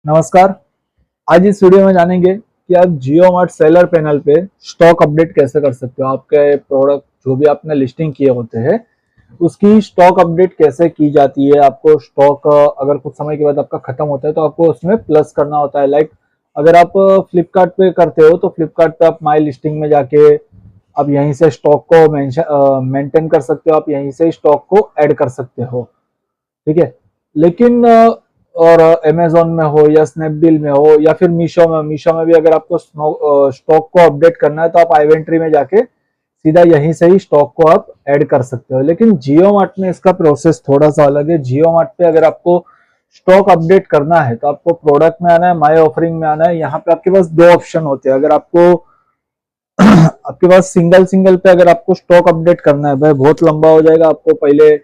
नमस्कार। आज इस वीडियो में जानेंगे कि आप जियो मार्ट सेलर पैनल पे स्टॉक अपडेट कैसे कर सकते हो। आपके प्रोडक्ट जो भी आपने लिस्टिंग किए होते हैं उसकी स्टॉक अपडेट कैसे की जाती है। आपको स्टॉक अगर कुछ समय के बाद आपका खत्म होता है तो आपको उसमें प्लस करना होता है। लाइक अगर आप फ्लिपकार्ट पे करते हो तो फ्लिपकार्ट पे आप माई लिस्टिंग में जाके आप यहीं से स्टॉक को मेंटेन कर सकते हो, आप यहीं से स्टॉक को ऐड कर सकते हो, ठीक है। लेकिन और अमेजोन में हो या स्नैपडील में हो या फिर मीशो में भी अगर आपको स्टॉक को अपडेट करना है तो आप आइवेंट्री में जाके सीधा यहीं से ही स्टॉक को आप ऐड कर सकते हो। लेकिन जियो मार्ट में इसका प्रोसेस थोड़ा सा अलग है। जियो मार्ट पे अगर आपको स्टॉक अपडेट करना है तो आपको प्रोडक्ट में आना है, माई ऑफरिंग में आना है। यहाँ पे आपके पास दो ऑप्शन होते हैं। अगर आपको आपके पास सिंगल पे अगर आपको स्टॉक अपडेट करना है, भाई बहुत लंबा हो जाएगा। आपको पहले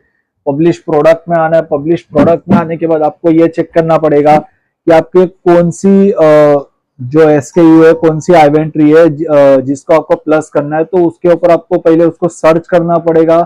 पब्लिश प्रोडक्ट में आना है। पब्लिश प्रोडक्ट में आने के बाद आपको ये चेक करना पड़ेगा कि आपके कौन सी जो एसकेयू है, कौन सी इन्वेंट्री है जिसको आपको प्लस करना है। तो उसके ऊपर आपको पहले उसको सर्च करना पड़ेगा,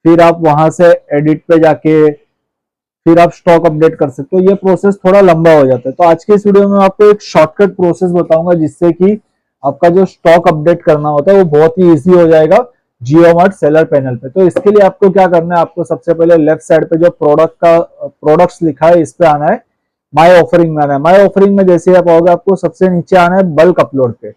फिर आप वहां से एडिट पे जाके फिर आप स्टॉक अपडेट कर सकते हो। ये प्रोसेस थोड़ा लंबा हो जाता है। तो आज के इस वीडियो में आपको एक शॉर्टकट प्रोसेस बताऊंगा जिससे कि आपका जो स्टॉक अपडेट करना होता है वो बहुत ही इजी हो जाएगा जियो मार्ट सेलर पैनल पे। तो इसके लिए आपको क्या करना है, आपको सबसे पहले लेफ्ट साइड पे जो प्रोडक्ट्स लिखा है इस पे आना है, माई ऑफरिंग में आना है। माई ऑफरिंग में जैसे आप आओगे आपको सबसे नीचे आना है बल्क अपलोड पे।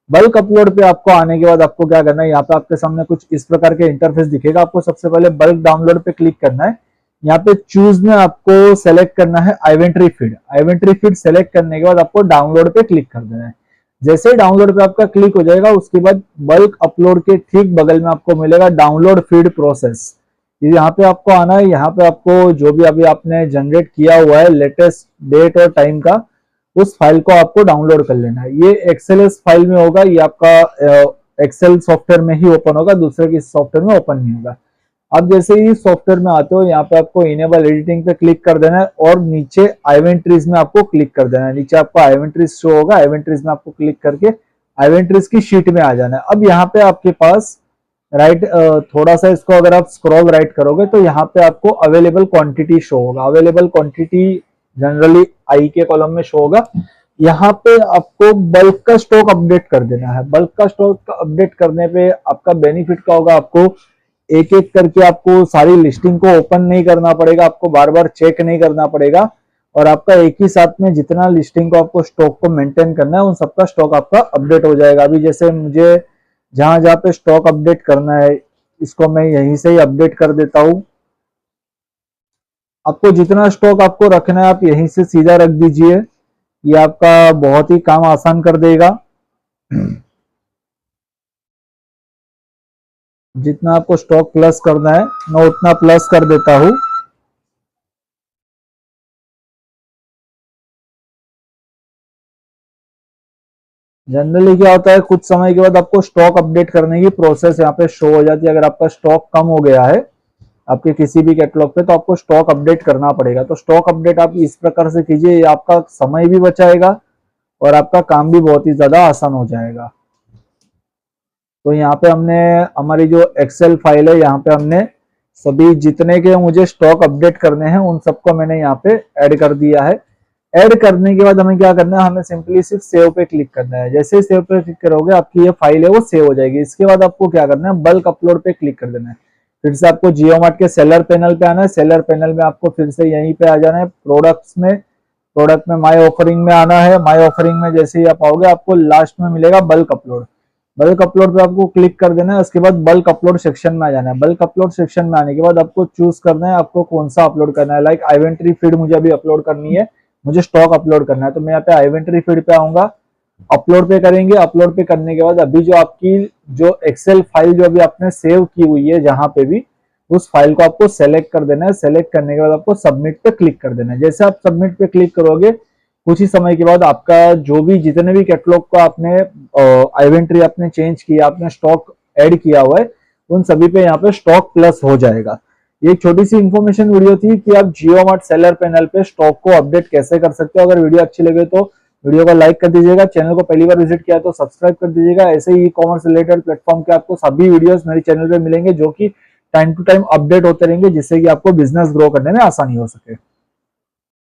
बल्क अपलोड पे आपको आने के बाद आपको क्या करना है, यहाँ पे आपके सामने कुछ इस प्रकार के इंटरफेस दिखेगा। आपको सबसे पहले बल्क डाउनलोड पे क्लिक करना है। यहाँ पे चूज में आपको सेलेक्ट करना है आइवेंट्री फीड। आइवेंट्री फीड सेलेक्ट करने के बाद आपको डाउनलोड पे क्लिक कर देना है। जैसे ही डाउनलोड पे आपका क्लिक हो जाएगा उसके बाद बल्क अपलोड के ठीक बगल में आपको मिलेगा डाउनलोड फीड प्रोसेस। यहाँ पे आपको आना है। यहाँ पे आपको जो भी अभी आपने जनरेट किया हुआ है लेटेस्ट डेट और टाइम का, उस फाइल को आपको डाउनलोड कर लेना है। ये एक्सएलएस फाइल में होगा, ये आपका एक्सेल सॉफ्टवेयर में ही ओपन होगा, दूसरे किसी सॉफ्टवेयर में ओपन नहीं होगा। अब जैसे ही सॉफ्टवेयर में आते हो यहाँ पे आपको इनेबल एडिटिंग पे क्लिक कर देना है और नीचे आइवेंट्रीज में आपको क्लिक कर देना है। नीचे आपको आइवेंट्रीज शो होगा, आइवेंट्रीज में आपको क्लिक करके आइवेंट्रीज की शीट में आ जाना है। अब यहाँ पे आपके पास राइट थोड़ा सा इसको अगर आप स्क्रॉल राइट करोगे तो यहाँ पे आपको अवेलेबल क्वांटिटी शो होगा। अवेलेबल क्वांटिटी जनरली आई के कॉलम में शो होगा। यहाँ पे आपको बल्क का स्टॉक अपडेट कर देना है। बल्क का स्टॉक अपडेट करने पे आपका बेनिफिट क्या होगा, आपको एक एक करके आपको सारी लिस्टिंग को ओपन नहीं करना पड़ेगा, आपको बार बार चेक नहीं करना पड़ेगा और आपका एक ही साथ में जितना लिस्टिंग को आपको स्टॉक को मेंटेन करना है उन सबका स्टॉक आपका अपडेट हो जाएगा। अभी जैसे मुझे जहां जहां पे स्टॉक अपडेट करना है इसको मैं यहीं से ही अपडेट कर देता हूं। आपको जितना स्टॉक आपको रखना है आप यहीं से सीधा रख दीजिए, ये आपका बहुत ही काम आसान कर देगा। जितना आपको स्टॉक प्लस करना है मैं उतना प्लस कर देता हूं। जनरली क्या होता है, कुछ समय के बाद आपको स्टॉक अपडेट करने की प्रोसेस यहाँ पे शो हो जाती है। अगर आपका स्टॉक कम हो गया है आपके किसी भी कैटलॉग पे तो आपको स्टॉक अपडेट करना पड़ेगा। तो स्टॉक अपडेट आप इस प्रकार से कीजिए, ये आपका समय भी बचाएगा और आपका काम भी बहुत ही ज्यादा आसान हो जाएगा। तो यहाँ पे हमने हमारी जो एक्सेल फाइल है यहाँ पे हमने सभी जितने के मुझे स्टॉक अपडेट करने हैं उन सबको मैंने यहाँ पे ऐड कर दिया है। ऐड करने के बाद हमें क्या करना है, हमें सिंपली सिर्फ सेव पे क्लिक करना है। जैसे ही सेव पे क्लिक करोगे आपकी ये फाइल है वो सेव हो जाएगी। इसके बाद आपको क्या करना है, बल्क अपलोड पे क्लिक कर देना है। फिर से आपको जियो मार्ट के सेलर पैनल पे आना है। सेलर पैनल में आपको फिर से यहीं पे आ जाना है, प्रोडक्ट्स में। प्रोडक्ट में माई ऑफरिंग में आना है। माई ऑफरिंग में जैसे ही आप आओगे आपको लास्ट में मिलेगा बल्क अपलोड। बल्क अपलोड पे आपको क्लिक कर देना है। उसके बाद बल्क अपलोड सेक्शन में आ जाना है। बल्क अपलोड सेक्शन में आने के बाद आपको चूज करना है आपको कौन सा अपलोड करना है। लाइक आइवेंट्री फीड मुझे अभी अपलोड करनी है, मुझे स्टॉक अपलोड करना है तो मैं यहाँ पे आइवेंट्री फीड पे आऊंगा, अपलोड पे करेंगे। अपलोड पे करने के बाद अभी जो आपकी जो एक्सेल फाइल जो अभी आपने सेव की हुई है जहां पे भी, उस फाइल को आपको सेलेक्ट कर देना है। सेलेक्ट करने के बाद आपको सबमिट पे क्लिक कर देना है। जैसे आप सबमिट पे क्लिक करोगे कुछ ही समय के बाद आपका जो भी जितने भी कैटलॉग को आपने इन्वेंट्री आपने चेंज किया, आपने स्टॉक ऐड किया हुआ है, उन सभी पे यहाँ पे स्टॉक प्लस हो जाएगा। ये एक छोटी सी इन्फॉर्मेशन वीडियो थी कि आप जियो मार्ट सेलर पैनल पे स्टॉक को अपडेट कैसे कर सकते हो। अगर वीडियो अच्छी लगे तो वीडियो को लाइक कर दीजिएगा, चैनल को पहली बार विजिट किया तो सब्सक्राइब कर दीजिएगा। ऐसे ही ई कॉमर्स रिलेटेड प्लेटफॉर्म के आपको सभी वीडियोस मेरे चैनल पे मिलेंगे जो कि टाइम टू टाइम अपडेट होते रहेंगे जिससे कि आपको बिजनेस ग्रो करने में आसानी हो सके।